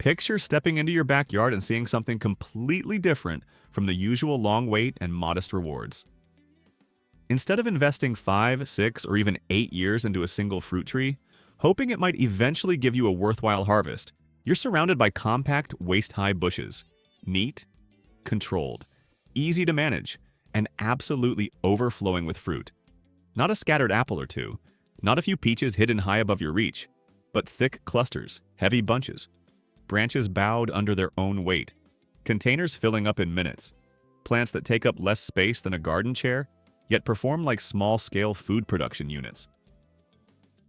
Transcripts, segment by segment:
Picture stepping into your backyard and seeing something completely different from the usual long wait and modest rewards. Instead of investing 5, 6, or even 8 years into a single fruit tree, hoping it might eventually give you a worthwhile harvest, you're surrounded by compact, waist-high bushes. Neat, controlled, easy to manage, and absolutely overflowing with fruit. Not a scattered apple or two, not a few peaches hidden high above your reach, but thick clusters, heavy bunches, branches bowed under their own weight, containers filling up in minutes, plants that take up less space than a garden chair, yet perform like small-scale food production units.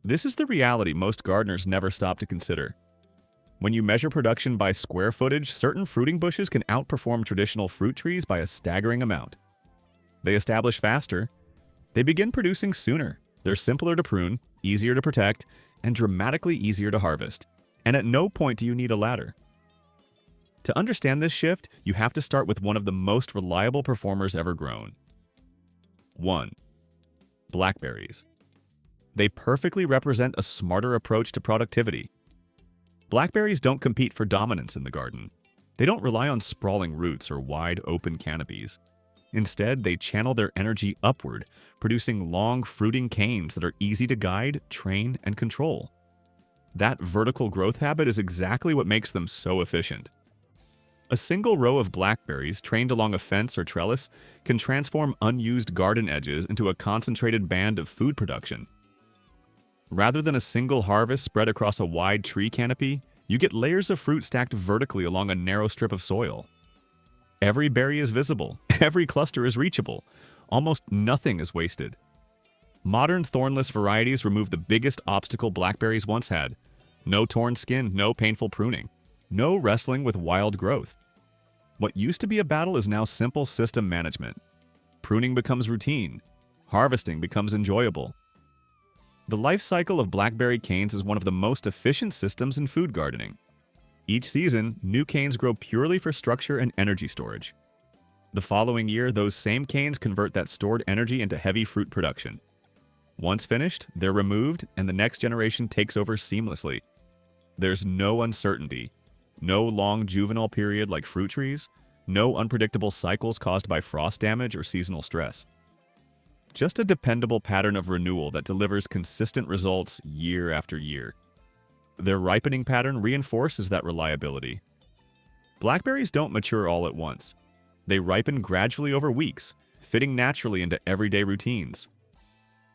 This is the reality most gardeners never stop to consider. When you measure production by square footage, certain fruiting bushes can outperform traditional fruit trees by a staggering amount. They establish faster, they begin producing sooner, they're simpler to prune, easier to protect, and dramatically easier to harvest. And at no point do you need a ladder. To understand this shift, you have to start with one of the most reliable performers ever grown. 1. Blackberries. They perfectly represent a smarter approach to productivity. Blackberries don't compete for dominance in the garden. They don't rely on sprawling roots or wide open canopies. Instead, they channel their energy upward, producing long fruiting canes that are easy to guide, train, and control. That vertical growth habit is exactly what makes them so efficient. A single row of blackberries trained along a fence or trellis can transform unused garden edges into a concentrated band of food production. Rather than a single harvest spread across a wide tree canopy, you get layers of fruit stacked vertically along a narrow strip of soil. Every berry is visible, every cluster is reachable, almost nothing is wasted. Modern thornless varieties remove the biggest obstacle blackberries once had. No torn skin, no painful pruning, no wrestling with wild growth. What used to be a battle is now simple system management. Pruning becomes routine. Harvesting becomes enjoyable. The life cycle of blackberry canes is one of the most efficient systems in food gardening. Each season, new canes grow purely for structure and energy storage. The following year, those same canes convert that stored energy into heavy fruit production. Once finished, they're removed, and the next generation takes over seamlessly. There's no uncertainty, no long juvenile period like fruit trees, no unpredictable cycles caused by frost damage or seasonal stress. Just a dependable pattern of renewal that delivers consistent results year after year. Their ripening pattern reinforces that reliability. Blackberries don't mature all at once. They ripen gradually over weeks, fitting naturally into everyday routines.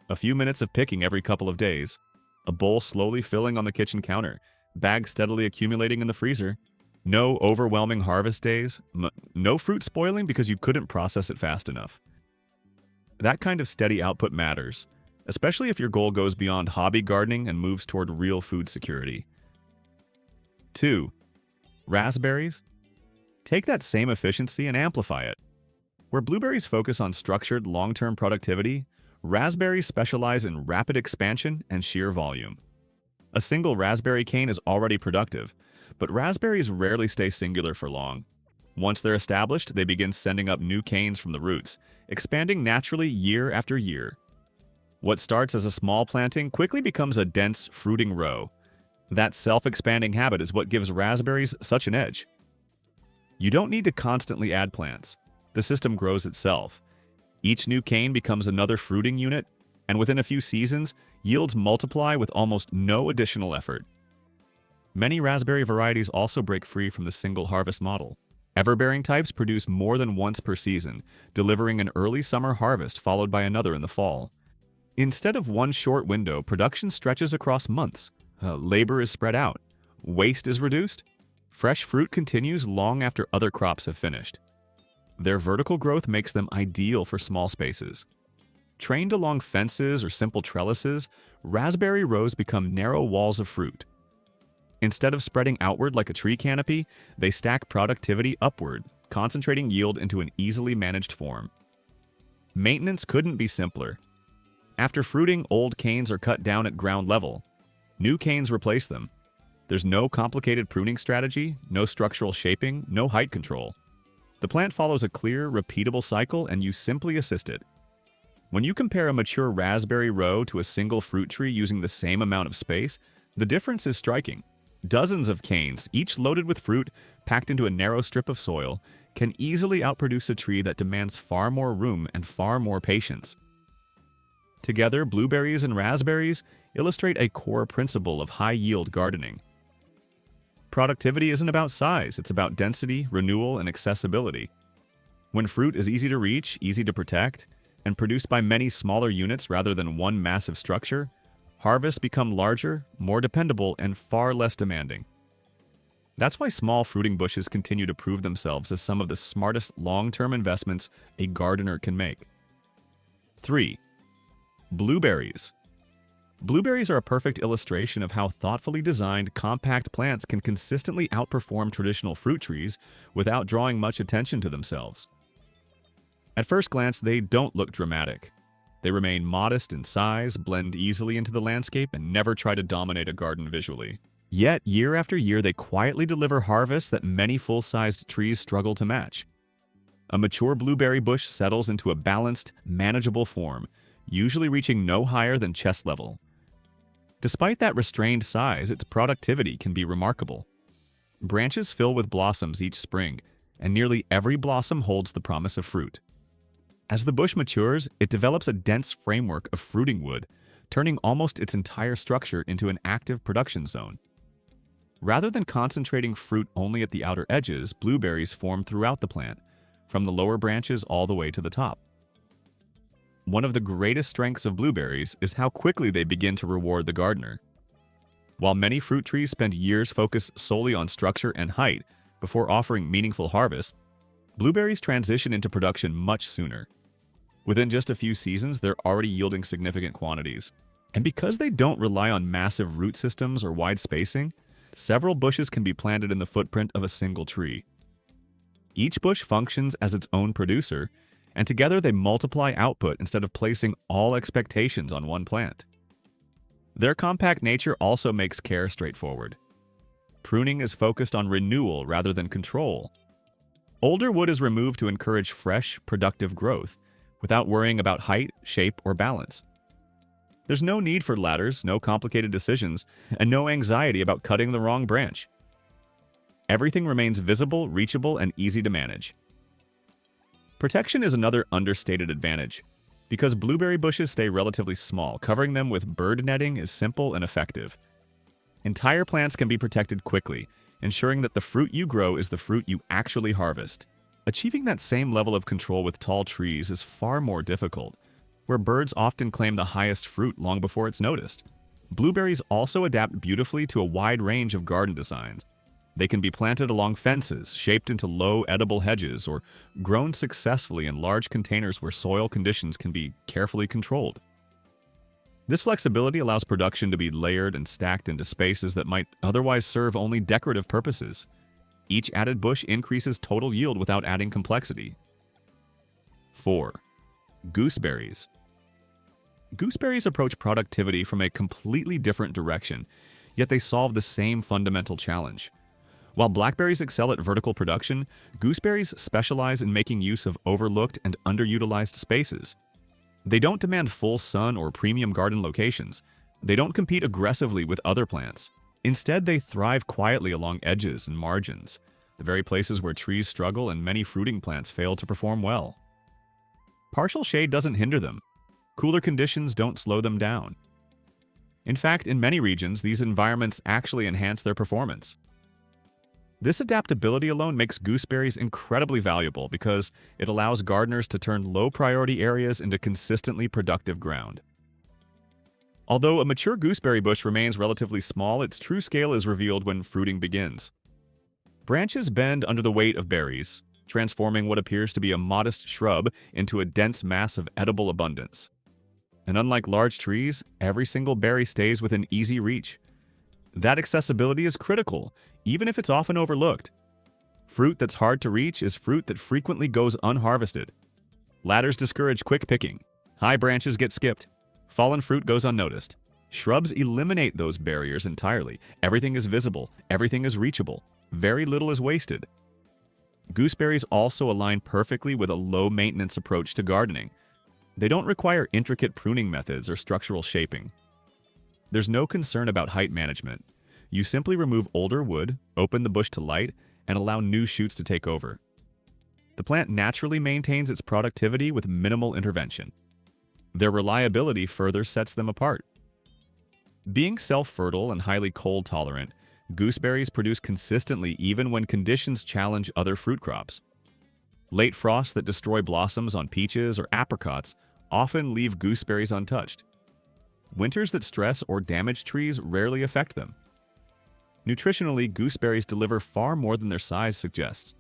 A few minutes of picking every couple of days, a bowl slowly filling on the kitchen counter, bags steadily accumulating in the freezer, no overwhelming harvest days, no fruit spoiling because you couldn't process it fast enough. That kind of steady output matters, especially if your goal goes beyond hobby gardening and moves toward real food security. 2. Raspberries. Take that same efficiency and amplify it. Where blueberries focus on structured, long-term productivity, raspberries specialize in rapid expansion and sheer volume. A single raspberry cane is already productive, but raspberries rarely stay singular for long. Once they're established, they begin sending up new canes from the roots, expanding naturally year after year. What starts as a small planting quickly becomes a dense, fruiting row. That self-expanding habit is what gives raspberries such an edge. You don't need to constantly add plants. The system grows itself. Each new cane becomes another fruiting unit, and within a few seasons, yields multiply with almost no additional effort. Many raspberry varieties also break free from the single harvest model. Everbearing types produce more than once per season, delivering an early summer harvest followed by another in the fall. Instead of one short window, production stretches across months. Labor is spread out. Waste is reduced. Fresh fruit continues long after other crops have finished. Their vertical growth makes them ideal for small spaces. Trained along fences or simple trellises, raspberry rows become narrow walls of fruit. Instead of spreading outward like a tree canopy, they stack productivity upward, concentrating yield into an easily managed form. Maintenance couldn't be simpler. After fruiting, old canes are cut down at ground level. New canes replace them. There's no complicated pruning strategy, no structural shaping, no height control. The plant follows a clear, repeatable cycle, and you simply assist it. When you compare a mature raspberry row to a single fruit tree using the same amount of space, the difference is striking. Dozens of canes, each loaded with fruit, packed into a narrow strip of soil, can easily outproduce a tree that demands far more room and far more patience. Together, blueberries and raspberries illustrate a core principle of high-yield gardening. Productivity isn't about size, it's about density, renewal, and accessibility. When fruit is easy to reach, easy to protect, and produced by many smaller units rather than one massive structure, harvests become larger, more dependable, and far less demanding. That's why small fruiting bushes continue to prove themselves as some of the smartest long-term investments a gardener can make. 3. Blueberries. Blueberries are a perfect illustration of how thoughtfully designed, compact plants can consistently outperform traditional fruit trees without drawing much attention to themselves. At first glance, they don't look dramatic. They remain modest in size, blend easily into the landscape, and never try to dominate a garden visually. Yet, year after year, they quietly deliver harvests that many full-sized trees struggle to match. A mature blueberry bush settles into a balanced, manageable form, usually reaching no higher than chest level. Despite that restrained size, its productivity can be remarkable. Branches fill with blossoms each spring, and nearly every blossom holds the promise of fruit. As the bush matures, it develops a dense framework of fruiting wood, turning almost its entire structure into an active production zone. Rather than concentrating fruit only at the outer edges, blueberries form throughout the plant, from the lower branches all the way to the top. One of the greatest strengths of blueberries is how quickly they begin to reward the gardener. While many fruit trees spend years focused solely on structure and height before offering meaningful harvests, blueberries transition into production much sooner. Within just a few seasons, they're already yielding significant quantities. And because they don't rely on massive root systems or wide spacing, several bushes can be planted in the footprint of a single tree. Each bush functions as its own producer, and together they multiply output instead of placing all expectations on one plant. Their compact nature also makes care straightforward. Pruning is focused on renewal rather than control. Older wood is removed to encourage fresh, productive growth, without worrying about height, shape, or balance. There's no need for ladders, no complicated decisions, and no anxiety about cutting the wrong branch. Everything remains visible, reachable, and easy to manage. Protection is another understated advantage. Because blueberry bushes stay relatively small, covering them with bird netting is simple and effective. Entire plants can be protected quickly, ensuring that the fruit you grow is the fruit you actually harvest. Achieving that same level of control with tall trees is far more difficult, where birds often claim the highest fruit long before it's noticed. Blueberries also adapt beautifully to a wide range of garden designs. They can be planted along fences, shaped into low, edible hedges, or grown successfully in large containers where soil conditions can be carefully controlled. This flexibility allows production to be layered and stacked into spaces that might otherwise serve only decorative purposes. Each added bush increases total yield without adding complexity. 4. Gooseberries. Gooseberries approach productivity from a completely different direction, yet they solve the same fundamental challenge. While blackberries excel at vertical production, gooseberries specialize in making use of overlooked and underutilized spaces. They don't demand full sun or premium garden locations. They don't compete aggressively with other plants. Instead, they thrive quietly along edges and margins, the very places where trees struggle and many fruiting plants fail to perform well. Partial shade doesn't hinder them. Cooler conditions don't slow them down. In fact, in many regions, these environments actually enhance their performance. This adaptability alone makes gooseberries incredibly valuable because it allows gardeners to turn low-priority areas into consistently productive ground. Although a mature gooseberry bush remains relatively small, its true scale is revealed when fruiting begins. Branches bend under the weight of berries, transforming what appears to be a modest shrub into a dense mass of edible abundance. And unlike large trees, every single berry stays within easy reach. That accessibility is critical, even if it's often overlooked. Fruit that's hard to reach is fruit that frequently goes unharvested. Ladders discourage quick picking. High branches get skipped. Fallen fruit goes unnoticed. Shrubs eliminate those barriers entirely. Everything is visible. Everything is reachable. Very little is wasted. Gooseberries also align perfectly with a low-maintenance approach to gardening. They don't require intricate pruning methods or structural shaping. There's no concern about height management. You simply remove older wood, open the bush to light, and allow new shoots to take over. The plant naturally maintains its productivity with minimal intervention. Their reliability further sets them apart. Being self-fertile and highly cold-tolerant, gooseberries produce consistently even when conditions challenge other fruit crops. Late frosts that destroy blossoms on peaches or apricots often leave gooseberries untouched. Winters that stress or damage trees rarely affect them. Nutritionally, gooseberries deliver far more than their size suggests.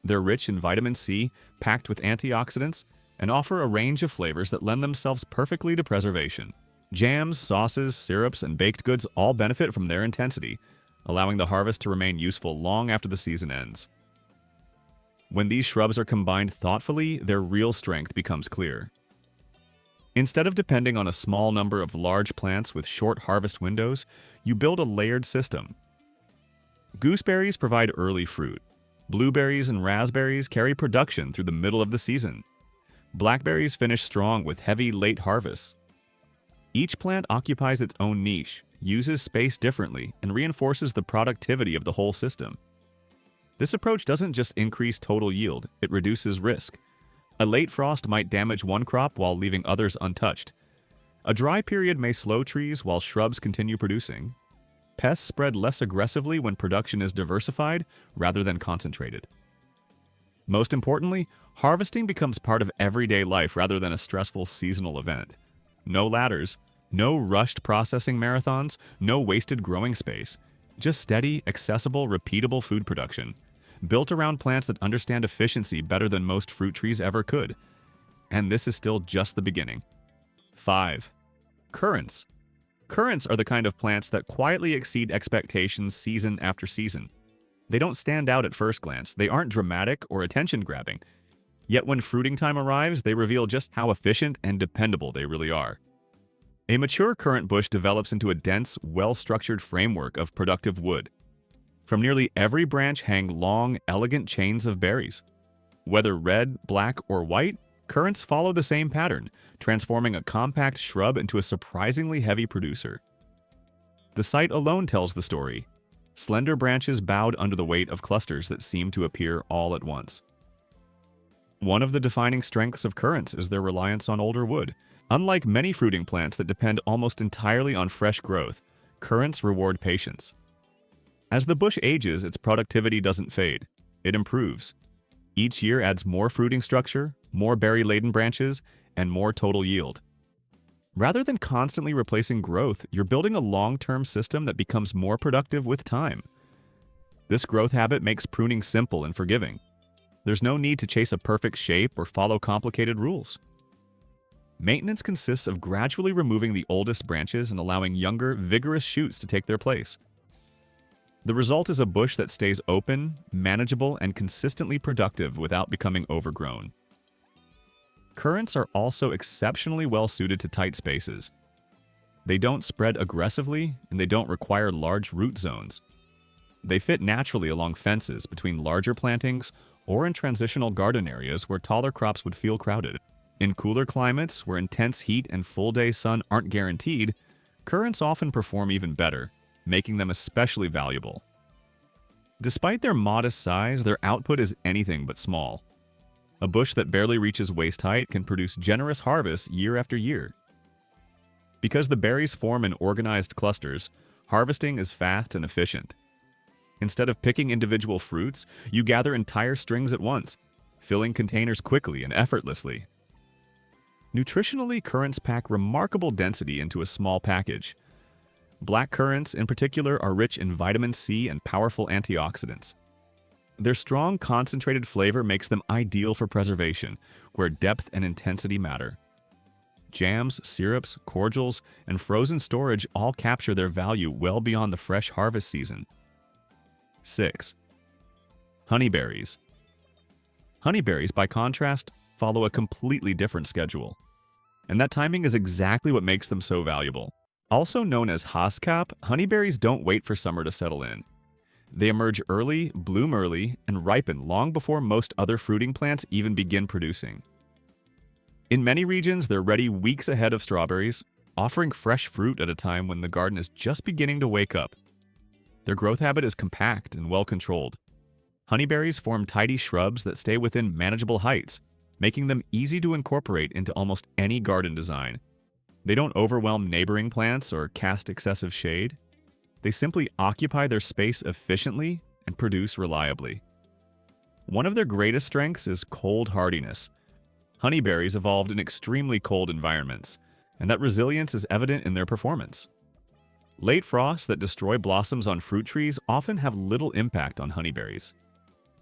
They're rich in vitamin C, packed with antioxidants, and offer a range of flavors that lend themselves perfectly to preservation. Jams, sauces, syrups, and baked goods all benefit from their intensity, allowing the harvest to remain useful long after the season ends. When these shrubs are combined thoughtfully, their real strength becomes clear. Instead of depending on a small number of large plants with short harvest windows, you build a layered system. Gooseberries provide early fruit. Blueberries and raspberries carry production through the middle of the season. Blackberries finish strong with heavy late harvests. Each plant occupies its own niche, uses space differently, and reinforces the productivity of the whole system. This approach doesn't just increase total yield, it reduces risk. A late frost might damage one crop while leaving others untouched. A dry period may slow trees while shrubs continue producing. Pests spread less aggressively when production is diversified rather than concentrated. Most importantly, harvesting becomes part of everyday life rather than a stressful seasonal event. No ladders, no rushed processing marathons, no wasted growing space. Just steady, accessible, repeatable food production, built around plants that understand efficiency better than most fruit trees ever could. And this is still just the beginning. 5. Currants. Currants are the kind of plants that quietly exceed expectations season after season. They don't stand out at first glance, they aren't dramatic or attention-grabbing. Yet when fruiting time arrives, they reveal just how efficient and dependable they really are. A mature currant bush develops into a dense, well-structured framework of productive wood. From nearly every branch hang long, elegant chains of berries. Whether red, black, or white, currants follow the same pattern, transforming a compact shrub into a surprisingly heavy producer. The site alone tells the story. Slender branches bowed under the weight of clusters that seem to appear all at once. One of the defining strengths of currants is their reliance on older wood. Unlike many fruiting plants that depend almost entirely on fresh growth, currants reward patience. As the bush ages, its productivity doesn't fade. It improves. Each year adds more fruiting structure, more berry-laden branches, and more total yield. Rather than constantly replacing growth, you're building a long-term system that becomes more productive with time. This growth habit makes pruning simple and forgiving. There's no need to chase a perfect shape or follow complicated rules. Maintenance consists of gradually removing the oldest branches and allowing younger, vigorous shoots to take their place. The result is a bush that stays open, manageable, and consistently productive without becoming overgrown. Currants are also exceptionally well suited to tight spaces. They don't spread aggressively, and they don't require large root zones. They fit naturally along fences between larger plantings or in transitional garden areas where taller crops would feel crowded. In cooler climates, where intense heat and full-day sun aren't guaranteed, currants often perform even better, making them especially valuable. Despite their modest size, their output is anything but small. A bush that barely reaches waist height can produce generous harvests year after year. Because the berries form in organized clusters, harvesting is fast and efficient. Instead of picking individual fruits, you gather entire strings at once, filling containers quickly and effortlessly. Nutritionally, currants pack remarkable density into a small package. Black currants, in particular, are rich in vitamin C and powerful antioxidants. Their strong, concentrated flavor makes them ideal for preservation, where depth and intensity matter. Jams, syrups, cordials, and frozen storage all capture their value well beyond the fresh harvest season. 6. Honeyberries. Honeyberries, by contrast, follow a completely different schedule. And that timing is exactly what makes them so valuable. Also known as Haaskap, honeyberries don't wait for summer to settle in. They emerge early, bloom early, and ripen long before most other fruiting plants even begin producing. In many regions, they're ready weeks ahead of strawberries, offering fresh fruit at a time when the garden is just beginning to wake up. Their growth habit is compact and well controlled. Honeyberries form tidy shrubs that stay within manageable heights, making them easy to incorporate into almost any garden design. They don't overwhelm neighboring plants or cast excessive shade. They simply occupy their space efficiently and produce reliably. One of their greatest strengths is cold hardiness. Honeyberries evolved in extremely cold environments, and that resilience is evident in their performance. Late frosts that destroy blossoms on fruit trees often have little impact on honeyberries.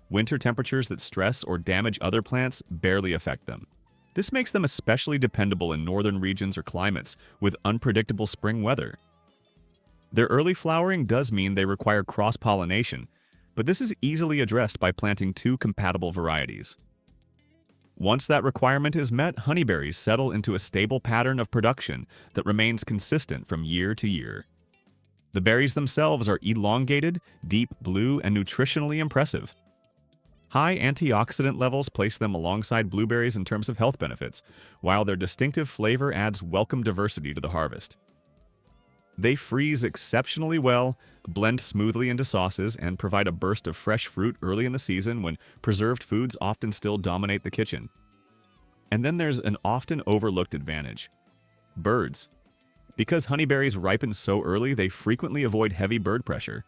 Winter temperatures that stress or damage other plants barely affect them. This makes them especially dependable in northern regions or climates with unpredictable spring weather. Their early flowering does mean they require cross-pollination, but this is easily addressed by planting two compatible varieties. Once that requirement is met, honeyberries settle into a stable pattern of production that remains consistent from year to year. The berries themselves are elongated, deep blue, and nutritionally impressive. High antioxidant levels place them alongside blueberries in terms of health benefits, while their distinctive flavor adds welcome diversity to the harvest. They freeze exceptionally well, blend smoothly into sauces, and provide a burst of fresh fruit early in the season when preserved foods often still dominate the kitchen. And then there's an often overlooked advantage: birds. Because honeyberries ripen so early, they frequently avoid heavy bird pressure.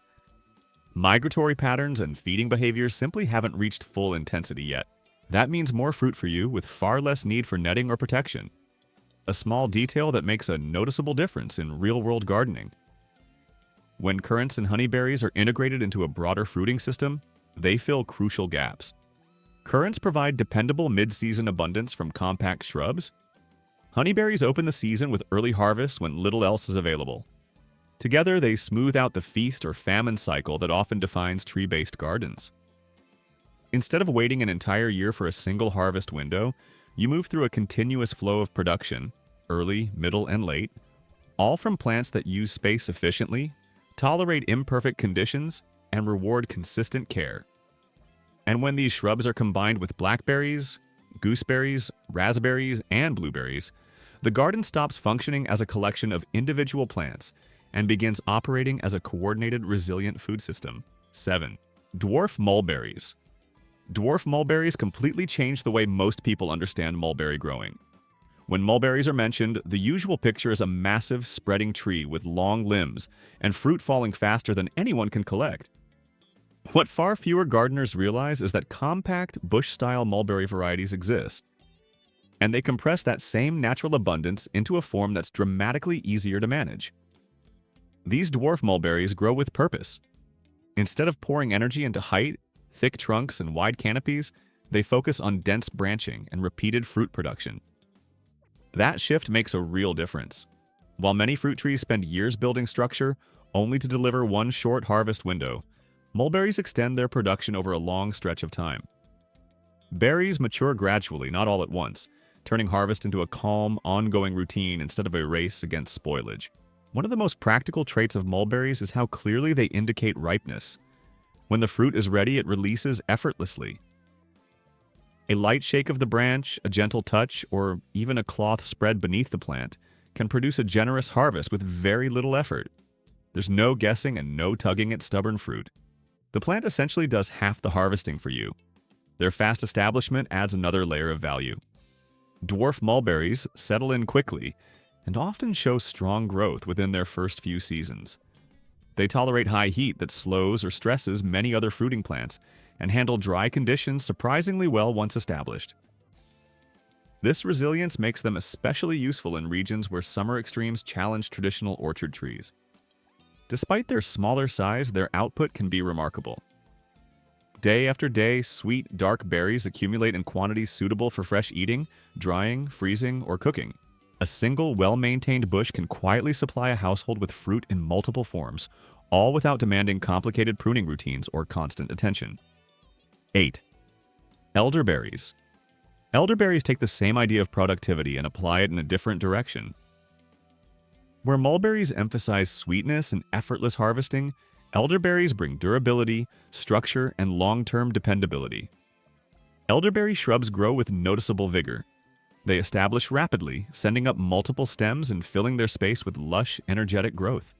Migratory patterns and feeding behaviors simply haven't reached full intensity yet. That means more fruit for you with far less need for netting or protection. A small detail that makes a noticeable difference in real-world gardening. When currants and honeyberries are integrated into a broader fruiting system, they fill crucial gaps. Currants provide dependable mid-season abundance from compact shrubs. Honeyberries open the season with early harvest when little else is available. Together, they smooth out the feast or famine cycle that often defines tree-based gardens. Instead of waiting an entire year for a single harvest window, you move through a continuous flow of production, early, middle, and late, all from plants that use space efficiently, tolerate imperfect conditions, and reward consistent care. And when these shrubs are combined with blackberries, gooseberries, raspberries, and blueberries, the garden stops functioning as a collection of individual plants and begins operating as a coordinated, resilient food system. 7. Dwarf mulberries. Dwarf mulberries completely change the way most people understand mulberry growing. When mulberries are mentioned, the usual picture is a massive, spreading tree with long limbs and fruit falling faster than anyone can collect. What far fewer gardeners realize is that compact, bush-style mulberry varieties exist, and they compress that same natural abundance into a form that's dramatically easier to manage. These dwarf mulberries grow with purpose. Instead of pouring energy into height, thick trunks, and wide canopies, they focus on dense branching and repeated fruit production. That shift makes a real difference. While many fruit trees spend years building structure, only to deliver one short harvest window, mulberries extend their production over a long stretch of time. Berries mature gradually, not all at once, turning harvest into a calm, ongoing routine instead of a race against spoilage. One of the most practical traits of mulberries is how clearly they indicate ripeness. When the fruit is ready, it releases effortlessly. A light shake of the branch, a gentle touch, or even a cloth spread beneath the plant can produce a generous harvest with very little effort. There's no guessing and no tugging at stubborn fruit. The plant essentially does half the harvesting for you. Their fast establishment adds another layer of value. Dwarf mulberries settle in quickly and often show strong growth within their first few seasons. They tolerate high heat that slows or stresses many other fruiting plants and handle dry conditions surprisingly well once established. This resilience makes them especially useful in regions where summer extremes challenge traditional orchard trees. Despite their smaller size, their output can be remarkable. Day after day, sweet, dark berries accumulate in quantities suitable for fresh eating, drying, freezing, or cooking. A single, well-maintained bush can quietly supply a household with fruit in multiple forms, all without demanding complicated pruning routines or constant attention. 8. Elderberries. Elderberries take the same idea of productivity and apply it in a different direction. Where mulberries emphasize sweetness and effortless harvesting, elderberries bring durability, structure, and long-term dependability. Elderberry shrubs grow with noticeable vigor. They establish rapidly, sending up multiple stems and filling their space with lush, energetic growth.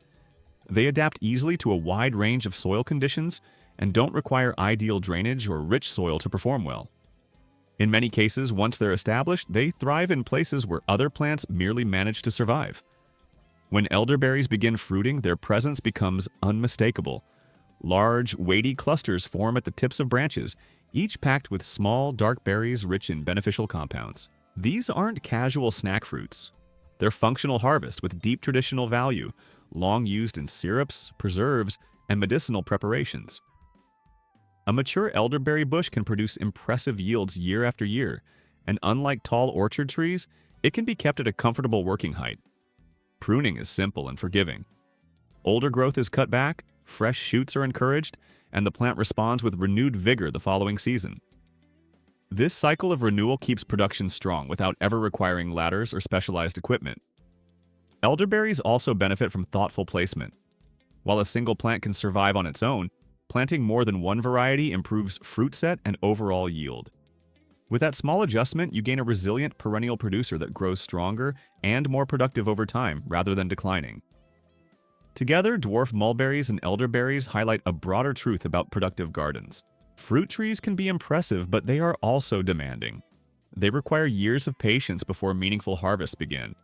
They adapt easily to a wide range of soil conditions and don't require ideal drainage or rich soil to perform well. In many cases, once they're established, they thrive in places where other plants merely manage to survive. When elderberries begin fruiting, their presence becomes unmistakable. Large, weighty clusters form at the tips of branches, each packed with small, dark berries rich in beneficial compounds. These aren't casual snack fruits. They're functional harvest with deep traditional value, long used in syrups, preserves, and medicinal preparations. A mature elderberry bush can produce impressive yields year after year, and unlike tall orchard trees, it can be kept at a comfortable working height. Pruning is simple and forgiving. Older growth is cut back, fresh shoots are encouraged, and the plant responds with renewed vigor the following season. This cycle of renewal keeps production strong without ever requiring ladders or specialized equipment. Elderberries also benefit from thoughtful placement. While a single plant can survive on its own, planting more than one variety improves fruit set and overall yield. With that small adjustment, you gain a resilient perennial producer that grows stronger and more productive over time rather than declining. Together, dwarf mulberries and elderberries highlight a broader truth about productive gardens. Fruit trees can be impressive, but they are also demanding. They require years of patience before meaningful harvests begin.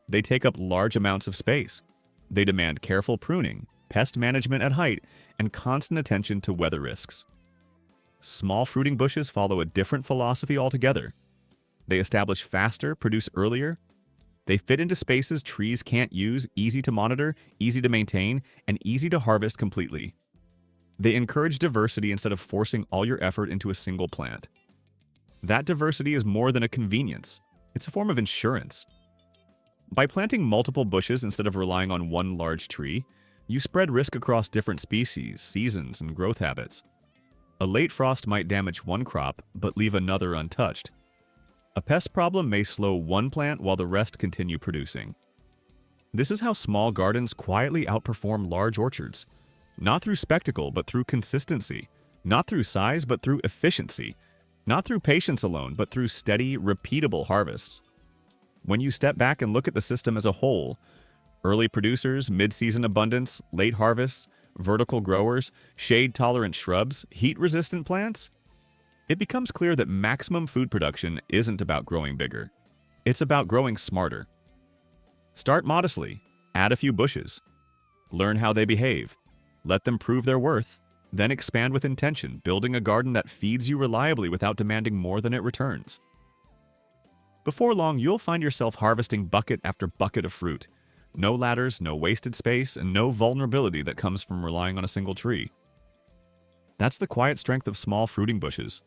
They take up large amounts of space. They demand careful pruning, pest management at height, and constant attention to weather risks. Small fruiting bushes follow a different philosophy altogether. They establish faster, produce earlier. They fit into spaces trees can't use, easy to monitor, easy to maintain, and easy to harvest completely. They encourage diversity instead of forcing all your effort into a single plant. That diversity is more than a convenience. It's a form of insurance. By planting multiple bushes instead of relying on one large tree, you spread risk across different species, seasons, and growth habits. A late frost might damage one crop, but leave another untouched. A pest problem may slow one plant while the rest continue producing. This is how small gardens quietly outperform large orchards. Not through spectacle, but through consistency. Not through size, but through efficiency. Not through patience alone, but through steady, repeatable harvests. When you step back and look at the system as a whole, early producers, mid-season abundance, late harvests, vertical growers, shade-tolerant shrubs, heat-resistant plants, it becomes clear that maximum food production isn't about growing bigger. It's about growing smarter. Start modestly, add a few bushes, learn how they behave, let them prove their worth, then expand with intention, building a garden that feeds you reliably without demanding more than it returns. Before long, you'll find yourself harvesting bucket after bucket of fruit. No ladders, no wasted space, and no vulnerability that comes from relying on a single tree. That's the quiet strength of small fruiting bushes.